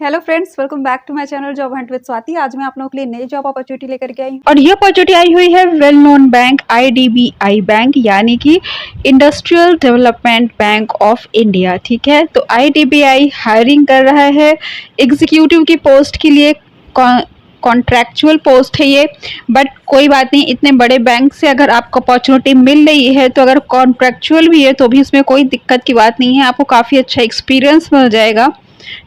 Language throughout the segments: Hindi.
Hello friends, welcome back to my channel job hunt with Swati. आज मैं आप लोगों के लिए नई जॉब अपॉर्चुनिटी लेकर के आई हूँ और ये अपॉर्चुनिटी आई हुई है well known bank IDBI bank, यानी कि industrial development bank of India. ठीक है, तो आईडीबीआई हायरिंग कर रहा है एग्जीक्यूटिव की पोस्ट के लिए। कॉन्ट्रैक्चुअल पोस्ट है ये, बट कोई बात नहीं, इतने बड़े बैंक से अगर आपको अपॉर्चुनिटी मिल रही है तो अगर कॉन्ट्रैक्चुअल भी है तो भी इसमें कोई दिक्कत की बात नहीं है, आपको काफ़ी अच्छा एक्सपीरियंस मिल जाएगा।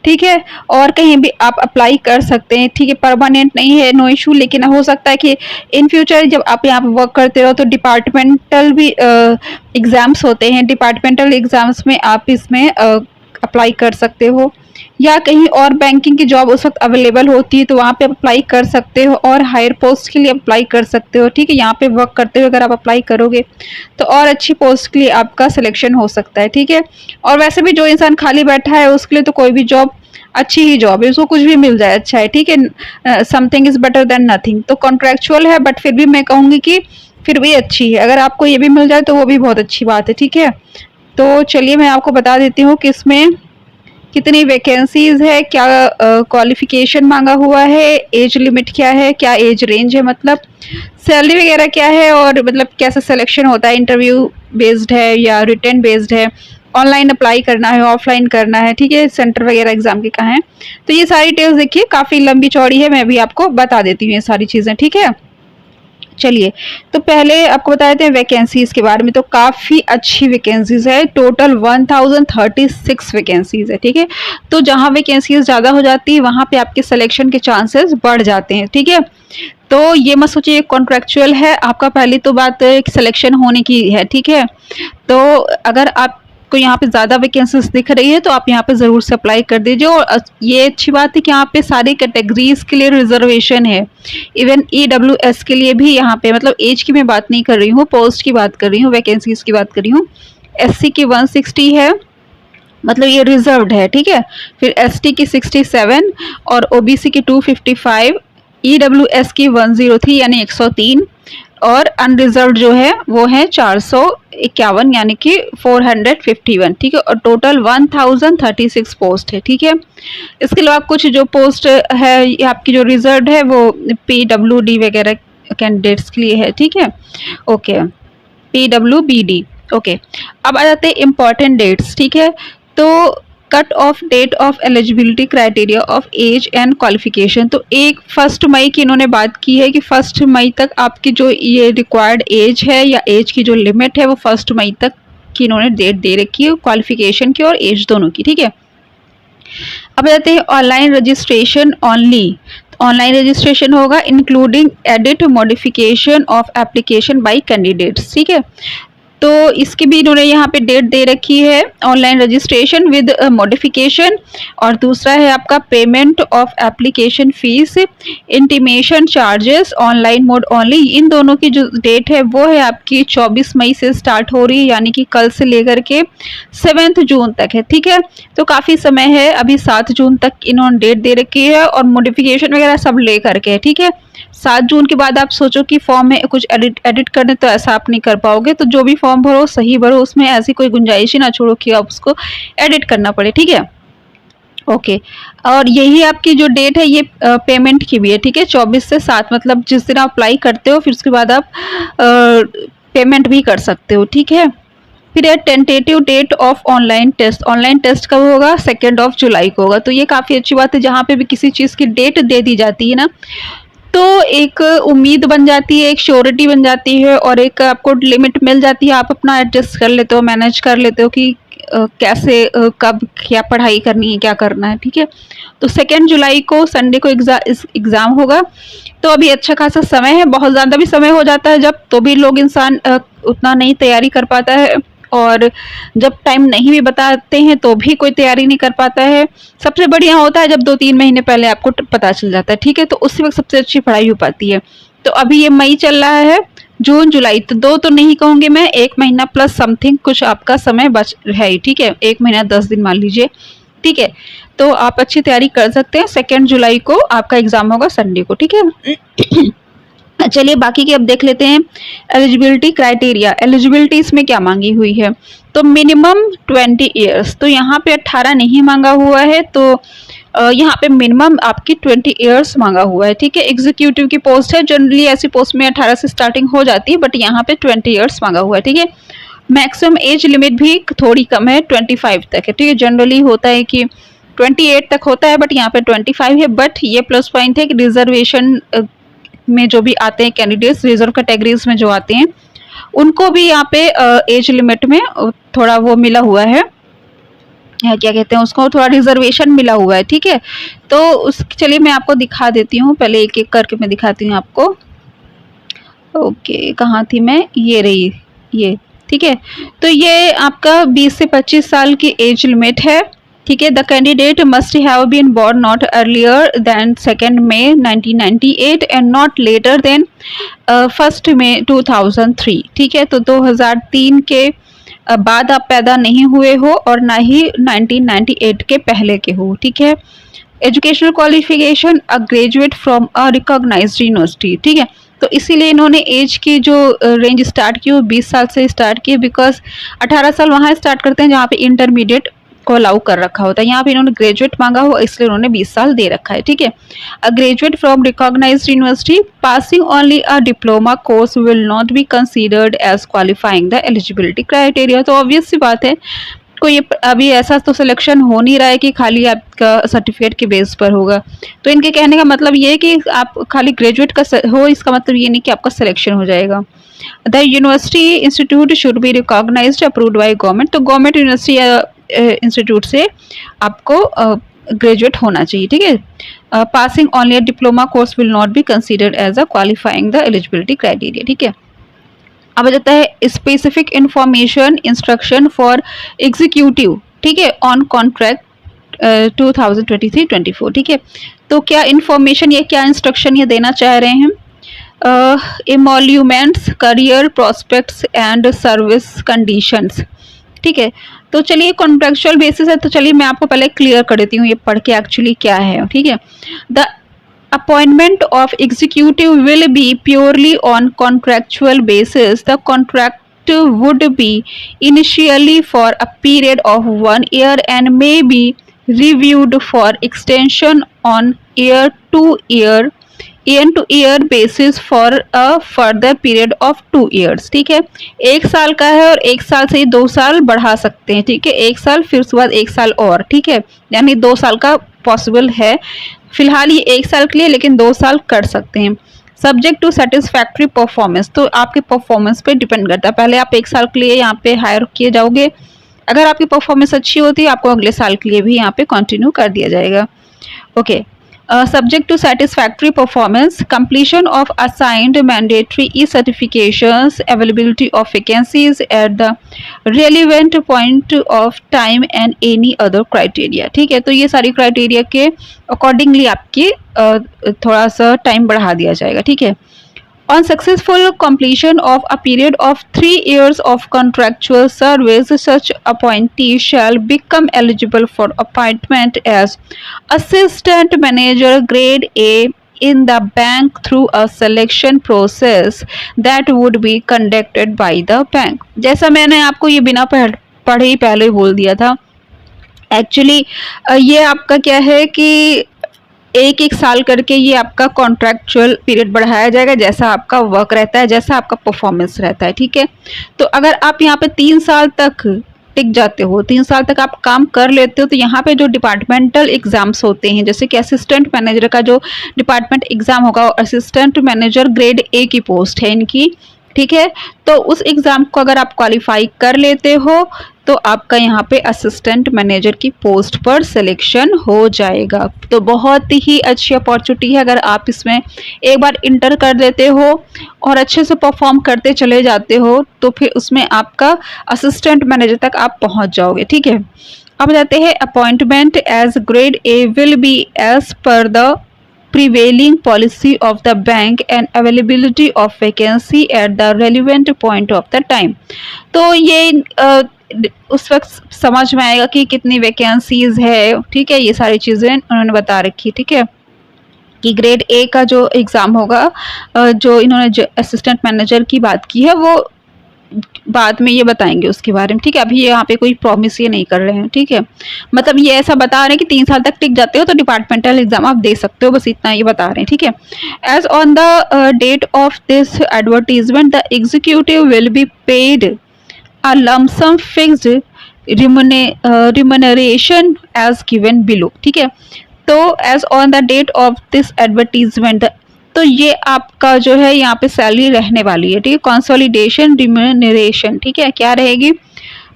ठीक है, और कहीं भी आप अप्लाई कर सकते हैं। ठीक है, परमानेंट नहीं है, नो इशू, लेकिन हो सकता है कि इन फ्यूचर जब आप यहाँ पे वर्क करते रहो तो डिपार्टमेंटल भी एग्ज़ाम्स होते हैं, डिपार्टमेंटल एग्ज़ाम्स में आप इसमें अप्लाई कर सकते हो, या कहीं और बैंकिंग की जॉब उस वक्त अवेलेबल होती है तो वहाँ पे आप अप्लाई कर सकते हो और हायर पोस्ट के लिए अप्लाई कर सकते हो। ठीक है, यहाँ पे वर्क करते हुए अगर आप अप्लाई करोगे तो और अच्छी पोस्ट के लिए आपका सिलेक्शन हो सकता है। ठीक है, और वैसे भी जो इंसान खाली बैठा है उसके लिए तो कोई भी जॉब अच्छी ही जॉब है, उसको कुछ भी मिल जाए अच्छा है। ठीक है, something is better than nothing. तो कॉन्ट्रैक्चुअल है बट फिर भी मैं कहूँगी कि फिर भी अच्छी है, अगर आपको ये भी मिल जाए तो वो भी बहुत अच्छी बात है। ठीक है, तो चलिए मैं आपको बता देती हूँ कि इसमें कितनी वैकेंसीज है, क्या क्वालिफिकेशन मांगा हुआ है, एज लिमिट क्या है, क्या एज रेंज है, मतलब सैलरी वगैरह क्या है, और मतलब कैसा सिलेक्शन होता है, इंटरव्यू बेस्ड है या रिटन बेस्ड है, ऑनलाइन अप्लाई करना है, ऑफलाइन करना है। ठीक है, सेंटर वगैरह एग्जाम के कहाँ है, तो ये सारी डिटेल्स देखिए, काफ़ी लंबी चौड़ी है, मैं भी आपको बता देती हूँ ये सारी चीज़ें। ठीक है, चलिए तो पहले आपको बता देते हैं वैकेंसीज के बारे में। तो काफ़ी अच्छी वैकेंसीज है, टोटल 1036 वैकेंसीज है। ठीक है, तो जहाँ वैकेंसीज ज़्यादा हो जाती है वहाँ पे आपके सिलेक्शन के चांसेस बढ़ जाते हैं। ठीक है, तो ये मत सोचिए कॉन्ट्रैक्चुअल है आपका, पहली तो बात सिलेक्शन होने की है। ठीक है, तो अगर आप को यहाँ पे ज़्यादा वैकेंसीज दिख रही है तो आप यहाँ पे ज़रूर से अप्लाई कर दीजिए। और ये अच्छी बात है कि यहाँ पे सारी कैटेगरीज के लिए रिजर्वेशन है, इवन EWS के लिए भी यहाँ पे, मतलब एज की मैं बात नहीं कर रही हूँ, पोस्ट की बात कर रही हूँ, वैकेंसीज की बात कर रही हूँ। SC की 160 है, मतलब ये रिजर्व्ड है। ठीक है, फिर ST की 67 और OBC की 255, EWS की 103 यानी 103, और अनरिजर्व जो है वो है 451 यानी कि 451। ठीक है, और टोटल 1036 पोस्ट है। ठीक है, इसके अलावा कुछ जो पोस्ट है आपकी जो रिजर्व है वो PWD वगैरह कैंडिडेट्स के लिए है। ठीक है, ओके, PWBD। ओके, अब आ जाते हैं इम्पॉर्टेंट डेट्स। ठीक है, तो cut off date of eligibility criteria of age and qualification. तो 1 की इन्होंने बात की है कि 1 मई तक आपकी जो ये रिक्वायर्ड एज है या एज की जो लिमिट है वो 1 मई तक की इन्होंने डेट दे रखी है, क्वालिफिकेशन की और एज दोनों की। ठीक है, अब आते हैं online registration only. Online registration होगा including edit modification of application by candidates. ठीक है, तो इसकी भी इन्होंने यहाँ पे डेट दे रखी है, ऑनलाइन रजिस्ट्रेशन विद मॉडिफिकेशन। और दूसरा है आपका payment of application fees, intimation charges, online mode only. इन दोनों की जो डेट है वो है आपकी 24 मई से स्टार्ट हो रही है, यानी कि कल से लेकर के 7 जून तक है। ठीक है, तो काफ़ी समय है, अभी 7 जून तक इन्होंने डेट दे रखी है, और मॉडिफिकेशन वगैरह सब ले करके है। ठीक है, 7 जून के बाद आप सोचो कि फॉर्म में कुछ एडिट करने, तो ऐसा आप नहीं कर पाओगे। तो जो भी फॉर्म भरो सही भरो, उसमें ऐसी कोई गुंजाइश ही ना छोड़ो कि आप उसको एडिट करना पड़े। ठीक है, ओके, और यही आपकी जो डेट है ये पेमेंट की भी है। ठीक है, 24 से 7, मतलब जिस दिन आप अप्लाई करते हो फिर उसके बाद आप पेमेंट भी कर सकते हो। ठीक है, फिर है tentative date of online test. Online test कब होगा? 2 जुलाई को होगा। तो ये काफ़ी अच्छी बात है, जहाँ पे भी किसी चीज़ की डेट दे दी जाती है ना, तो एक उम्मीद बन जाती है, एक श्योरिटी बन जाती है, और एक आपको लिमिट मिल जाती है, आप अपना एडजस्ट कर लेते हो, मैनेज कर लेते हो कि कैसे कब क्या पढ़ाई करनी है, क्या करना है। ठीक है, तो 2 जुलाई को संडे को एग्ज़ाम होगा, तो अभी अच्छा खासा समय है, बहुत ज़्यादा भी समय हो जाता है जब, तो भी लोग इंसान उतना नहीं तैयारी कर पाता है, और जब टाइम नहीं भी बताते हैं तो भी कोई तैयारी नहीं कर पाता है। सबसे बढ़िया होता है जब 2-3 महीने पहले आपको पता चल जाता है। ठीक है, तो उसी वक्त सबसे अच्छी पढ़ाई हो पाती है। तो अभी ये मई चल रहा है, जून जुलाई, तो 2 तो नहीं कहूँगी मैं, 1 महीना प्लस समथिंग कुछ आपका समय बच है ही। ठीक है, 1 महीना 10 दिन मान लीजिए। ठीक है, तो आप अच्छी तैयारी कर सकते हैं। 2 जुलाई को आपका एग्ज़ाम होगा संडे को। ठीक है, चलिए बाकी की अब देख लेते हैं एलिजिबिलिटी क्राइटेरिया। एलिजिबिलिटी इसमें क्या मांगी हुई है, तो मिनिमम 20 ईयर्स, तो यहाँ पे 18 नहीं मांगा हुआ है, तो यहाँ पे मिनिमम आपकी 20 ईयर्स मांगा हुआ है, ठीक है। एग्जीक्यूटिव की पोस्ट है, जनरली ऐसी पोस्ट में 18 से स्टार्टिंग हो जाती है, बट यहाँ पे 20 ईयर्स मांगा हुआ है, ठीक है। मैक्सिमम एज लिमिट भी थोड़ी कम है, 25 तक है, ठीक है। जनरली होता है कि 28 तक होता है, बट यहाँ पे 25 है। बट ये प्लस पॉइंट है कि रिजर्वेशन में जो भी आते हैं कैंडिडेट्स, रिजर्व कैटेगरीज में जो आते हैं, उनको भी यहाँ पे एज लिमिट में थोड़ा वो मिला हुआ है, क्या कहते हैं उसको, थोड़ा रिजर्वेशन मिला हुआ है, ठीक है। तो उस चलिए मैं आपको दिखा देती हूँ, पहले एक एक करके मैं दिखाती हूँ आपको। ओके, कहाँ थी मैं, ये रही, ये, ठीक है। तो ये आपका 20 से 25 साल की एज लिमिट है, ठीक है। The candidate must have been born not earlier than 2 May 1998 and not later than 1 May 2003, ठीक है। तो 2003 के बाद आप पैदा नहीं हुए हो और ना ही 1998 के पहले के हो, ठीक है। Educational qualification a graduate from a recognised university, ठीक है। तो इसीलिए इन्होंने एज की जो रेंज स्टार्ट की वो 20 साल से स्टार्ट की, बिकॉज 18 साल वहाँ स्टार्ट करते हैं जहाँ पे इंटरमीडिएट को अलाउ कर रखा होता है। यहाँ पे इन्होंने ग्रेजुएट मांगा हुआ, इसलिए उन्होंने 20 साल दे रखा है, ठीक है। A graduate from recognised university passing only a diploma course will not be considered as qualifying the eligibility criteria. तो ऑब्वियस सी बात है, कोई अभी ऐसा तो सिलेक्शन हो नहीं रहा है कि खाली आपका सर्टिफिकेट के बेस पर होगा। तो इनके कहने का मतलब ये है कि आप खाली ग्रेजुएट का हो, इसका मतलब ये नहीं कि आपका सिलेक्शन हो जाएगा। The university institute should be recognised approved by government. तो गवर्नमेंट यूनिवर्सिटी या इंस्टीट्यूट से आपको ग्रेजुएट होना चाहिए, ठीक है। Passing only a diploma course will not be considered as a qualifying the eligibility criteria, ठीक है। अब जाता है specific information instruction for executive, ठीक है, ऑन कॉन्ट्रैक्ट 2023-24, ठीक है। तो क्या इंफॉर्मेशन, ये क्या इंस्ट्रक्शन ये देना चाह रहे हैं, emoluments, career prospects and service conditions, ठीक है। तो चलिए कॉन्ट्रेक्चुअल बेसिस है, तो चलिए मैं आपको पहले क्लियर कर देती हूँ ये पढ़ के एक्चुअली क्या है, ठीक है। The appointment of executive will be purely on contractual basis. The contract would be initially for a period of 1 year and may be reviewed for extension on year to year basis for a further period of 2 years, ठीक है। 1 साल का है और 1 साल से 2 साल बढ़ा सकते हैं, ठीक है। 1 साल फिर उसके बाद 1 साल और, ठीक है, यानी 2 साल का पॉसिबल है। फिलहाल ये 1 साल के लिए, लेकिन 2 साल कर सकते हैं। सब्जेक्ट टू सेटिस्फैक्ट्री परफॉर्मेंस, तो आपके परफॉर्मेंस पे डिपेंड करता है। पहले आप 1 साल के लिए यहाँ पे हायर किए जाओगे, अगर आपकी परफॉर्मेंस अच्छी होती है आपको अगले साल के लिए भी यहाँ पे कंटिन्यू कर दिया जाएगा, okay. Subject to satisfactory performance, completion of assigned mandatory e-certifications, availability of vacancies at the relevant point of time and any other criteria, ठीक है। तो ये सारी क्राइटेरिया के अकॉर्डिंगली आपकी थोड़ा सा टाइम बढ़ा दिया जाएगा, ठीक है। On successful completion of a period of 3 years of contractual service, such appointee shall become eligible for appointment as assistant manager grade A in the bank through a selection process that would be conducted by the bank. जैसा मैंने आपको ये बिना पढ़े ही पहले बोल दिया था, एक्चुअली ये आपका क्या है कि 1-1 साल करके ये आपका कॉन्ट्रैक्चुअल पीरियड बढ़ाया जाएगा, जैसा आपका वर्क रहता है, जैसा आपका परफॉर्मेंस रहता है, ठीक है। तो अगर आप यहाँ पे 3 साल तक टिक जाते हो, 3 साल तक आप काम कर लेते हो, तो यहाँ पे जो डिपार्टमेंटल एग्जाम्स होते हैं, जैसे कि असिस्टेंट मैनेजर का जो डिपार्टमेंट एग्जाम होगा, असिस्टेंट मैनेजर ग्रेड ए की पोस्ट है इनकी, ठीक है। तो उस एग्जाम को अगर आप क्वालिफाई कर लेते हो तो आपका यहाँ पे असिस्टेंट मैनेजर की पोस्ट पर सिलेक्शन हो जाएगा। तो बहुत ही अच्छी अपॉर्चुनिटी है, अगर आप इसमें एक बार इंटर कर देते हो और अच्छे से परफॉर्म करते चले जाते हो तो फिर उसमें आपका असिस्टेंट मैनेजर तक आप पहुँच जाओगे, ठीक है। अब जाते हैं appointment as grade A will be as per the prevailing policy of the bank and availability of vacancy at the relevant point of the time. तो ये उस वक्त समझ में आएगा कि कितनी वैकेंसीज है, ठीक है। ये सारी चीज़ें उन्होंने बता रखी, ठीक है, कि ग्रेड ए का जो एग्ज़ाम होगा, जो इन्होंने जो असिस्टेंट मैनेजर की बात की है, वो बाद में ये बताएंगे उसके बारे में, ठीक है। अभी यहाँ पे कोई प्रॉमिस ये नहीं कर रहे हैं, ठीक है। मतलब ये ऐसा बता रहे हैं कि 3 साल तक टिक जाते हो तो डिपार्टमेंटल एग्जाम आप दे सकते हो, बस इतना ये बता रहे हैं, ठीक है। As on the date of this advertisement the executive will be paid a lump sum fixed remuneration as given below, ठीक है। तो as on the date of this advertisement, तो ये आपका जो है यहाँ पे सैलरी रहने वाली है, ठीक है। कंसोलिडेशन रिम्यूनरेशन, ठीक है, क्या रहेगी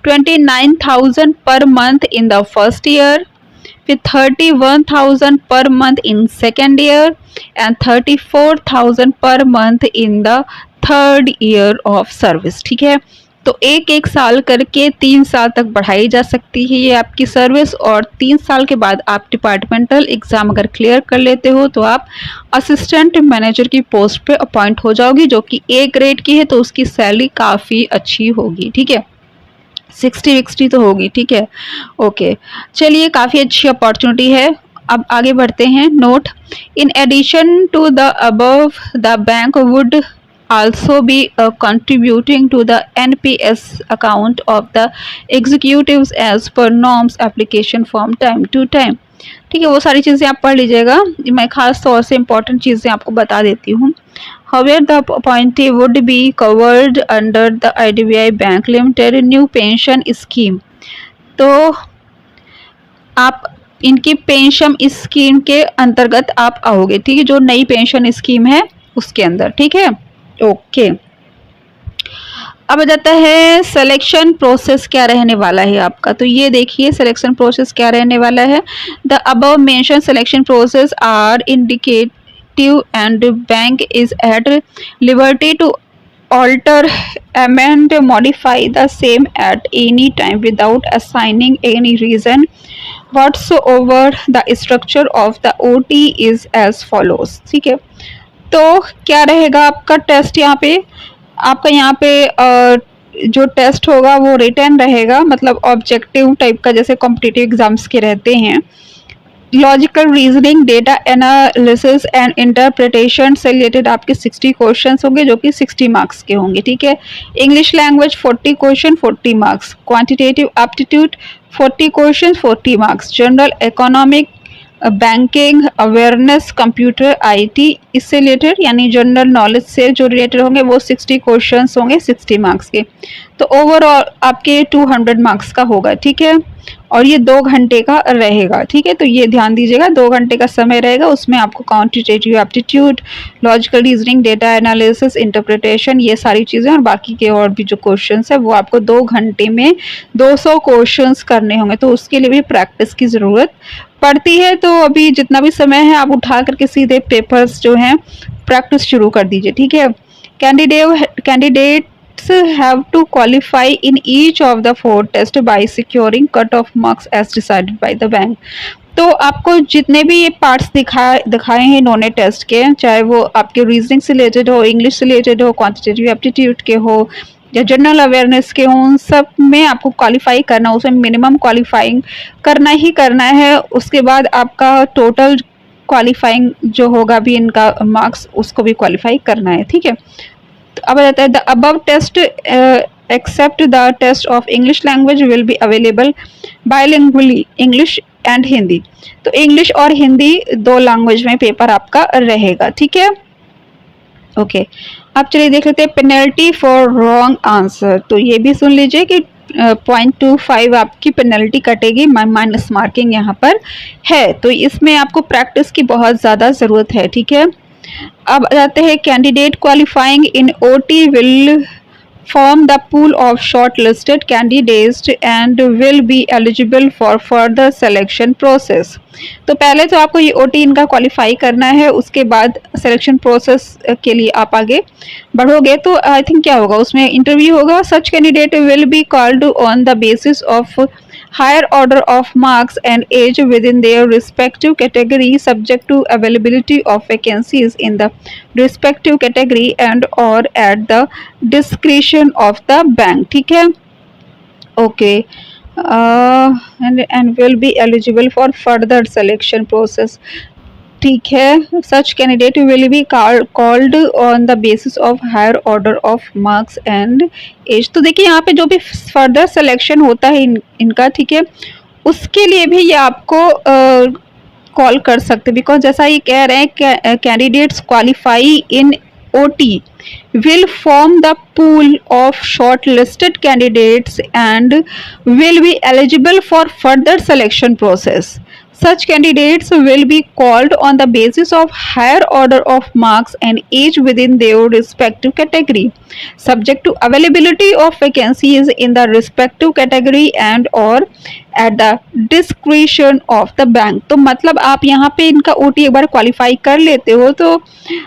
29,000 per month in the first year, फिर 31,000 per month in second year and 34,000 per month in the third year of service, ठीक है। तो एक एक साल करके 3 साल तक बढ़ाई जा सकती है ये आपकी सर्विस, और 3 साल के बाद आप डिपार्टमेंटल एग्जाम अगर क्लियर कर लेते हो तो आप असिस्टेंट मैनेजर की पोस्ट पे अपॉइंट हो जाओगी, जो कि ए ग्रेड की है, तो उसकी सैलरी काफ़ी अच्छी होगी, ठीक है। 60-60 तो होगी, ठीक है। ओके, चलिए, काफ़ी अच्छी अपॉर्चुनिटी है। अब आगे बढ़ते हैं। Note, in addition to the above the bank would also be contributing to the NPS account of the executives as per norms application from time to time, ठीक है। वो सारी चीज़ें आप पढ़ लीजिएगा, मैं खास तौर से इंपॉर्टेंट चीज़ें आपको बता देती हूँ। However, the appointee would be covered under the IDBI Bank Limited new pension scheme, तो आप इनकी पेंशन स्कीम के अंतर्गत आप आओगे, ठीक है, जो नई पेंशन स्कीम है उसके अंदर, ठीक है। ओके, अब आ जाता है सिलेक्शन प्रोसेस क्या रहने वाला है आपका। तो ये देखिए सिलेक्शन प्रोसेस क्या रहने वाला है। The above mention selection process are indicative and bank is at liberty to alter, amend, modify the same at any time without assigning any reason whatsoever. The structure of the OT is as follows, ठीक है। तो क्या रहेगा आपका टेस्ट, यहाँ पे आपका यहाँ पे जो टेस्ट होगा वो रिटन रहेगा, मतलब ऑब्जेक्टिव टाइप का, जैसे कॉम्पिटिटिव एग्जाम्स के रहते हैं। Logical reasoning, data analysis and interpretation से रिलेटेड आपके 60 क्वेश्चन होंगे, जो कि 60 मार्क्स के होंगे, ठीक है। English language 40 question 40 marks, quantitative aptitude 40 question 40 marks, general economic, banking awareness, computer IT, इससे रिलेटेड यानी जनरल नॉलेज से जो रिलेटेड होंगे वो 60 क्वेश्चंस होंगे 60 मार्क्स के। तो ओवरऑल आपके 200 मार्क्स का होगा, ठीक है। और ये 2 घंटे का रहेगा, ठीक है। तो ये ध्यान दीजिएगा, 2 घंटे का समय रहेगा, उसमें आपको quantitative aptitude, logical reasoning, data analysis, interpretation, ये सारी चीज़ें और बाकी के और भी जो क्वेश्चंस है वो आपको 2 घंटे में 200 क्वेश्चंस करने होंगे। तो उसके लिए भी प्रैक्टिस की ज़रूरत पड़ती है। तो अभी जितना भी समय है आप उठा करके सीधे पेपर्स जो हैं प्रैक्टिस शुरू कर दीजिए, ठीक है। Candidates have to qualify in each of the 4 tests by securing cut-off marks as decided by the bank. तो आपको जितने भी ये पार्ट्स दिखाए हैं इन्होंने टेस्ट के, चाहे वो आपके रीजनिंग से रिलेटेड हो, इंग्लिश से रिलेटेड हो, क्वांटिटेटिव एप्टीट्यूड के हो या जनरल अवेयरनेस के हों, सब में आपको क्वालिफाई करना, उसमें मिनिमम क्वालिफाइंग करना ही करना है। उसके बाद आपका टोटल क्वालिफाइंग जो होगा भी इनका मार्क्स, उसको भी क्वालिफाई करना है, ठीक है। अब आ जाता है the above test except the test of English language will be available bilingually, English and Hindi. तो इंग्लिश और हिंदी 2 लैंग्वेज में पेपर आपका रहेगा, ठीक है। ओके, अब चलिए देख लेते हैं पेनल्टी फॉर रॉन्ग आंसर। तो ये भी सुन लीजिए कि 0.25 आपकी पेनल्टी कटेगी, माइनस मार्किंग यहाँ पर है। तो इसमें आपको प्रैक्टिस की बहुत ज़्यादा ज़रूरत है, ठीक है। अब जाते हैं candidate qualifying in OT will form the pool of shortlisted candidates and will be eligible for further selection process. तो पहले तो आपको ये OT इनका क्वालिफाई करना है, उसके बाद सिलेक्शन प्रोसेस के लिए आप आगे बढ़ोगे। तो आई थिंक क्या होगा, उसमें इंटरव्यू होगा। सच candidate will be called on the basis of higher order of marks and age within their respective category, subject to availability of vacancies in the respective category and or at the discretion of the bank, ठीक है। Okay, and will be eligible for further selection process. ठीक है, such candidate will be called on the basis of higher order of marks and age. तो देखिए यहाँ पे जो भी फर्दर सिलेक्शन होता है इनका, ठीक है, उसके लिए भी ये आपको कॉल कर सकते, बिकॉज जैसा ये कह रहे हैं candidates qualify in OT will form the pool of shortlisted candidates and will be eligible for further selection process. Such candidates will be called on the basis of higher order of marks and age within their respective category, subject to availability of vacancies in the respective category and or at the discretion of the bank। तो मतलब आप यहाँ पे इनका OT एक बार क्वालिफाई कर लेते हो तो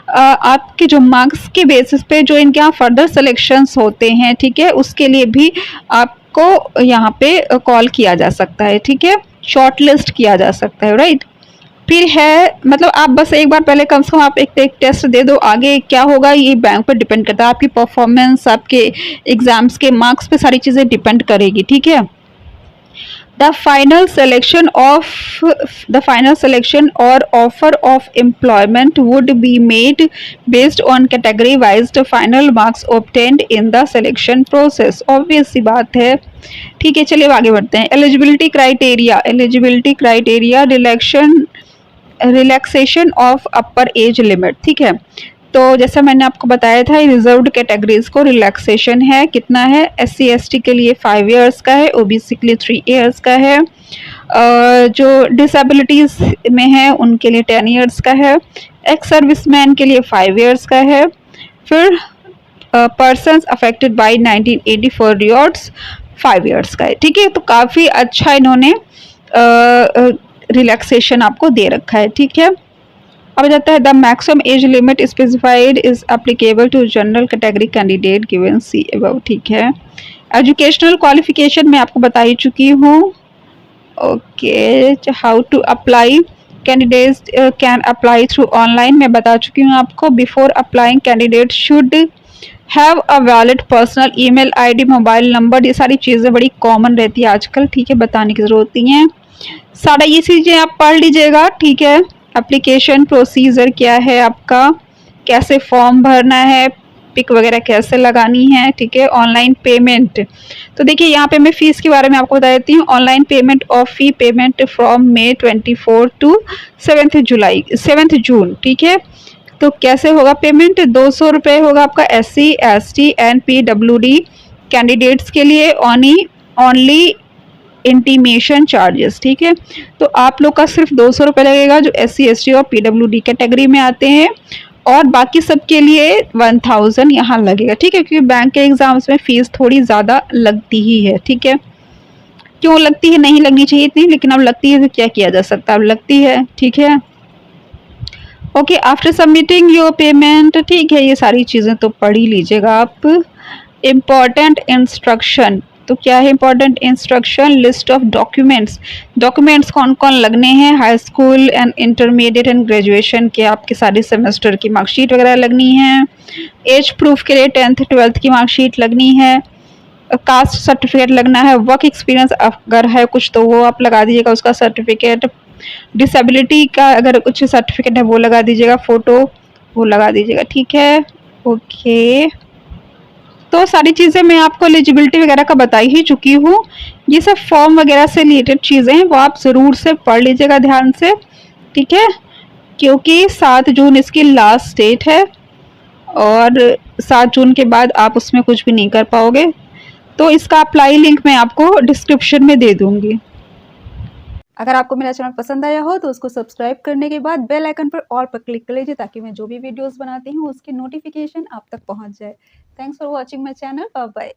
आपके जो मार्क्स के बेसिस पे जो इनके यहाँ फर्दर सिलेक्शंस होते हैं, ठीक है, उसके लिए भी आपको यहाँ पे कॉल किया जा सकता है, ठीक है, शॉर्ट लिस्ट किया जा सकता है, राइट। फिर है मतलब आप बस एक बार पहले कम से कम आप एक टेस्ट दे दो, आगे क्या होगा ये बैंक पर डिपेंड करता है, आपकी परफॉर्मेंस, आपके एग्जाम्स के मार्क्स पे सारी चीज़ें डिपेंड करेगी, ठीक है। The final selection or offer of employment would be made based on category wise the final marks obtained in the selection process। obvious सी बात है, ठीक है। चलिए आगे बढ़ते हैं। eligibility criteria relaxation of upper age limit, ठीक है। तो जैसा मैंने आपको बताया था रिजर्व्ड कैटेगरीज को रिलैक्सेशन है, कितना है, SC ST के लिए 5 इयर्स का है, OBC के लिए 3 इयर्स का है, जो डिसेबिलिटीज़ में है उनके लिए 10 इयर्स का है, एक्स सर्विसमैन के लिए 5 इयर्स का है, फिर पर्सन्स अफेक्टेड बाय 1984 रियॉर्ड्स 5 इयर्स का है, ठीक है। तो काफ़ी अच्छा इन्होंने रिलैक्सेशन आपको दे रखा है, ठीक है। अब जाता है the maximum age limit specified is applicable to general category candidate given see above, ठीक है। एजुकेशनल क्वालिफिकेशन मैं आपको बता ही चुकी हूँ। Okay, how to apply, candidates can apply through online, मैं बता चुकी हूँ आपको। Before applying candidate should have a valid personal email ID, mobile number, ये सारी चीज़ें बड़ी कॉमन रहती है आजकल, ठीक है, बताने की ज़रूरत नहीं है। सारा ये चीज़ें आप पढ़ लीजिएगा, ठीक है। एप्लीकेशन प्रोसीजर क्या है आपका, कैसे फॉर्म भरना है, पिक वगैरह कैसे लगानी है, ठीक है। ऑनलाइन पेमेंट, तो देखिए यहाँ पे मैं फ़ीस के बारे में आपको बता देती हूँ। Online payment of fee payment from May 24 to 7 June, ठीक है। तो कैसे होगा पेमेंट, 200 रुपये होगा आपका SC ST and PWD candidates के लिए, ओनली इंटीमेशन चार्जेस, ठीक है। तो आप लोग का सिर्फ 200 रुपये लगेगा जो SC ST और PWD कैटेगरी में आते हैं, और बाकी सब के लिए 1000 यहाँ लगेगा, ठीक है। क्योंकि बैंक के एग्जाम्स में फ़ीस थोड़ी ज़्यादा लगती ही है, ठीक है। क्यों लगती है, नहीं लगनी चाहिए इतनी, लेकिन अब लगती है तो क्या किया जा सकता है, अब लगती है, ठीक है। Okay, after submitting your payment, ठीक है, ये सारी चीज़ें तो पढ़ ही लीजिएगा आप। इम्पॉर्टेंट इंस्ट्रक्शन, तो क्या है important instruction, list of documents कौन कौन लगने हैं, high school and intermediate and graduation के आपके सारे सेमेस्टर की मार्कशीट वगैरह लगनी है। एज प्रूफ के लिए 10th 12th की मार्कशीट लगनी है। कास्ट सर्टिफिकेट लगना है। वर्क एक्सपीरियंस अगर है कुछ तो वो आप लगा दीजिएगा, उसका सर्टिफिकेट। डिसेबिलिटी का अगर कुछ सर्टिफिकेट है वो लगा दीजिएगा, फ़ोटो वो लगा दीजिएगा, ठीक है। ओके, तो सारी चीज़ें मैं आपको एलिजिबिलिटी वगैरह का बता ही चुकी हूँ। ये सब फॉर्म वगैरह से रिलेटेड चीज़ें हैं, वो आप ज़रूर से पढ़ लीजिएगा ध्यान से, ठीक है। क्योंकि 7 जून इसकी लास्ट डेट है और 7 जून के बाद आप उसमें कुछ भी नहीं कर पाओगे। तो इसका अप्लाई लिंक मैं आपको डिस्क्रिप्शन में दे दूँगी। अगर आपको मेरा चैनल पसंद आया हो तो उसको सब्सक्राइब करने के बाद बेल आइकन पर ऑल पर क्लिक कर लीजिए, ताकि मैं जो भी वीडियोस बनाती हूँ उसकी नोटिफिकेशन आप तक पहुँच जाए। Thanks for watching my channel, bye bye.